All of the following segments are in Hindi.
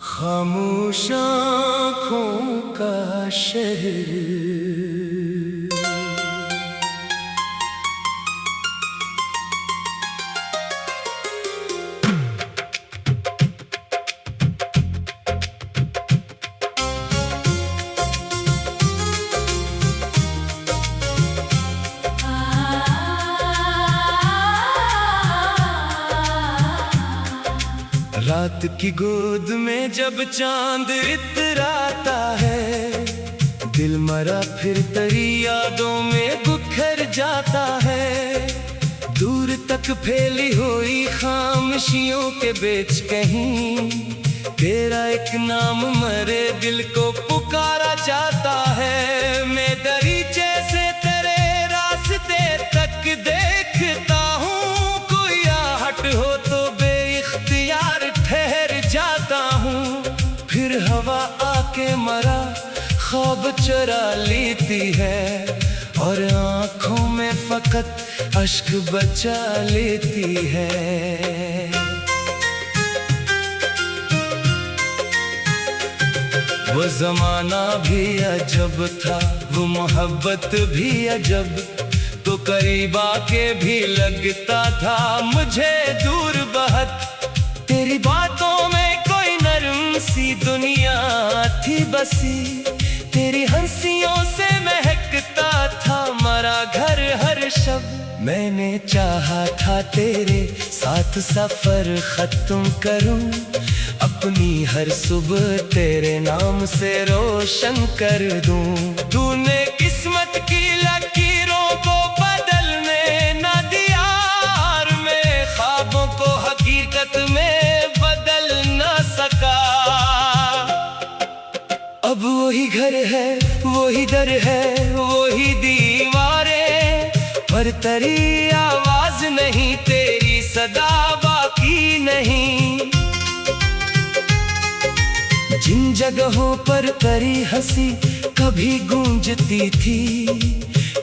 खामोश आँखों का शहर। रात की गोद में जब चांद इतराता है, दिल मरा फिर तेरी यादों में बिखर जाता है। दूर तक फैली हुई खामोशियों के बीच कहीं तेरा एक नाम मरे दिल को पुकारा जाता है। मैं दरीचे से तेरे रास्ते तक देखता हूँ, कोई आहट हो तो बेइख्तियार ठहर जाता हूँ। फिर हवा आके मरा ख्वाब चुरा लेती है और आँखों में फकत अश्क बचा लेती है। वो जमाना भी अजब था, वो मोहब्बत भी अजब, तो करीब आके भी लगता था मुझे दूर बहुत। तेरी बातों में कोई नरम सी दुनिया थी बसी, तेरी हंसियों से महकता था मरा घर हर शब। मैंने चाहा था तेरे साथ सफर खत्म करूं, अपनी हर सुबह तेरे नाम से रोशन कर दूं। तूने किस्मत की लकीरों को बदलने न दिया और मैं ख्वाबों को हकीकत में बदल न सका। अब वही घर है, वही दर है, वही दीवारें, पर तेरी आवाज नहीं, तेरी सदा बाकी नहीं। जिन जगहों पर तेरी हंसी कभी गूंजती थी,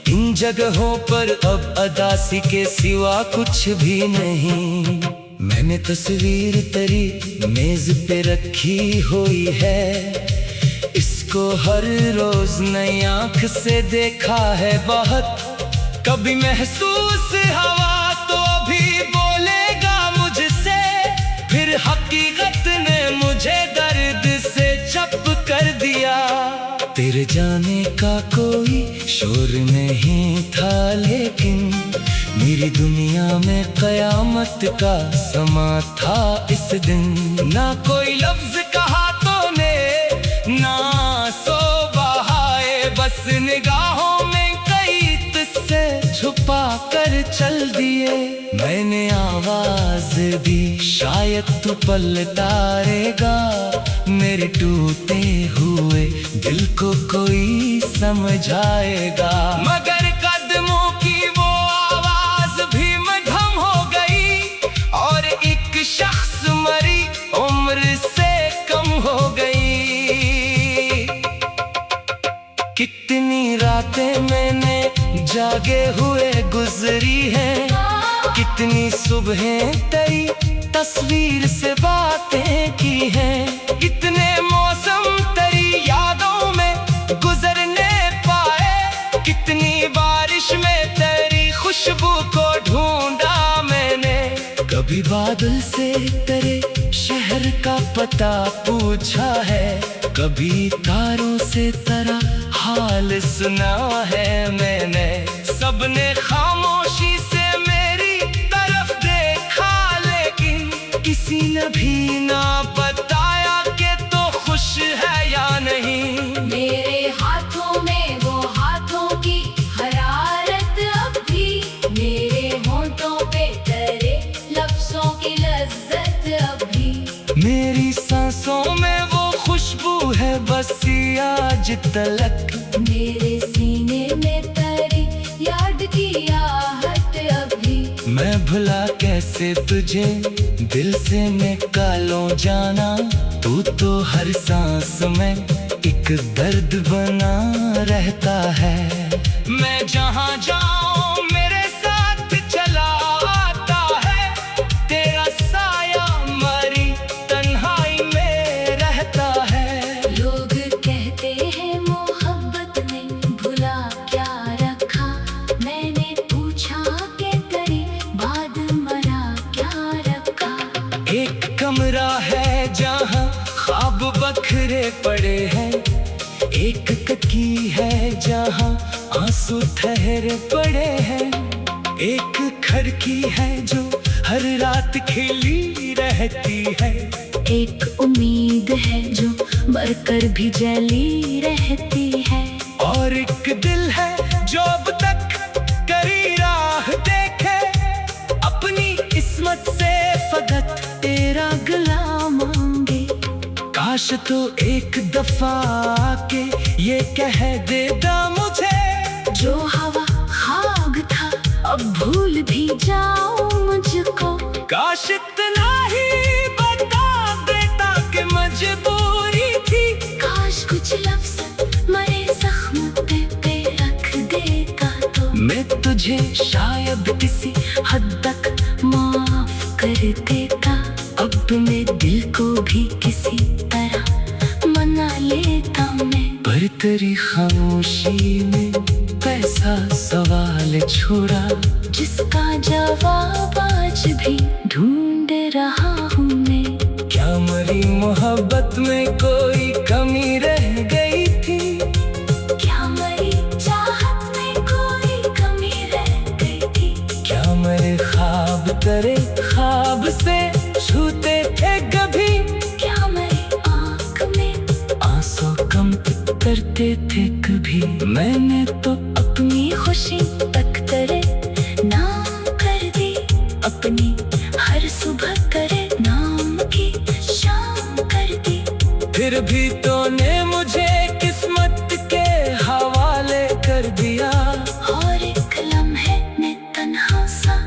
इन जगहों पर अब अदासी के सिवा कुछ भी नहीं। मैंने तस्वीर तेरी मेज पे रखी हुई है, इसको हर रोज नई आंख से देखा है बहुत। कभी महसूस हवा तो भी बोलेगा मुझसे, फिर हकीकत ने मुझे दर्द से चप कर दिया। तेरे जाने का कोई शोर नहीं था, लेकिन मेरी दुनिया में कयामत का समा था इस दिन। ना कोई लफ्ज कहा तूने, ना सो बहाए, बस निगाहों में कई तुझसे छुपा कर चल दिए। मैंने आवाज दी शायद तू पलटारेगा, मेरे टूटे हुए दिल को कोई समझाएगा। मगर कदमों की वो आवाज भी मध्यम हो गई और एक शख्स मरी उम्र से कम हो गई। कितनी रातें मैंने जागे हुए गुजरी हैं, कितनी सुबहें तेरी तस्वीर से बातें की हैं। कितने मौसम तेरी यादों में गुजरने पाए, कितनी बारिश में तेरी खुशबू को ढूंढा मैंने। कभी बादल से तेरे शहर का पता पूछा है, कभी तारों से तेरा हाल सुना है मैंने। सबने खामोशी से मेरी तरफ देखा, लेकिन किसी ने भी ना बताया कि तो खुश है या नहीं। मेरे हाथों में वो हाथों की हरारत अब भी, मेरे होंठों पे तेरे लफ्ज़ों की लज्जत अब भी। मेरी सांसों में वो खुशबू है बस आज तलक, मेरे सीने में तेरी याद की आहट अभी। मैं भुला कैसे तुझे दिल से निकालो जाना, तू तो हर सांस में एक दर्द बना रहता है। मैं जहाँ जाऊँ मेरे साथ चला आता है, तेरा साया मरी तन्हाई में रह एक कमरा है जहाँ ख्वाब बखरे पड़े हैं, एक ककी है जहाँ आंसू ठहरे पड़े हैं, एक खिड़की है जो हर रात खिली रहती है, एक उम्मीद है जो मरकर भी जली रहती है, और एक दिल है जो अब तक करी राह देखे, अपनी किस्मत से फकत तेरा गला मांगे। काश तो एक दफा आके ये कह देता मुझे, जो हवा खाक था अब भूल भी जाओ मुझको। काश इतना ही बता देता कि मजबूरी थी, काश कुछ लफ्ज़ मरे जख्म पे रख देता तो मैं तुझे शायद किसी हद तक माफ कर देता। अब मैं दिल को भी किसी तरह मना लेता मैं, पर तेरी खामोशी में पैसा सवाल छोड़ा, जिसका जवाब आज भी ढूंढ रहा हूँ मैं। क्या मरी मोहब्बत में कोई कमी रह गई थी, क्या मरी चाहत में कोई कमी रह गई थी, क्या मेरे ख्वाब तेरे ख्वाब से छूते थे कभी, क्या मेरी आँख में आंसू कम करते थे कभी। मैंने तो अपनी खुशी तक तेरे नाम कर दी, अपनी हर सुबह तेरे नाम की शाम कर दी, फिर भी तूने मुझे किस्मत के हवाले कर दिया, और एक लम्हे ने तन्हा सा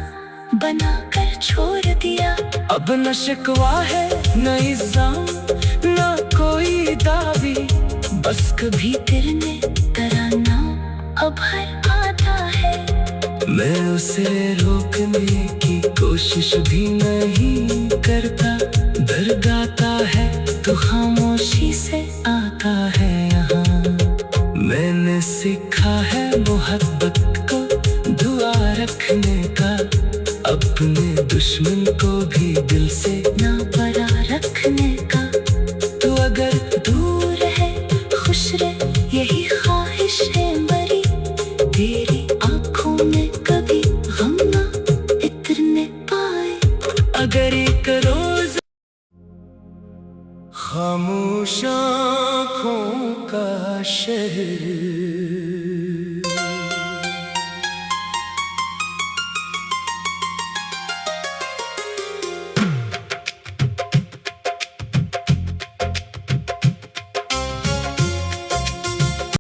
बना कर छोड़ दिया। अब न शिकवा है न इल्जाम न कोई दावी, बस कभी तेरे तराना अब हर आता है। मैं उसे रोकने की कोशिश भी नहीं करता, डर गाता है तो खामोशी से आता है यहाँ। मैंने सीखा है मोहब्बत को दुआ रखने का, अपने दुश्मन को भी दिल से ना परा रखने का। तो अगर दूर है खुश रहे यही ख्वाहिश है मरी, तेरी आंखों में कभी गम ना इतरने पाए। अगर एक रोज खामोश आँखों का शहर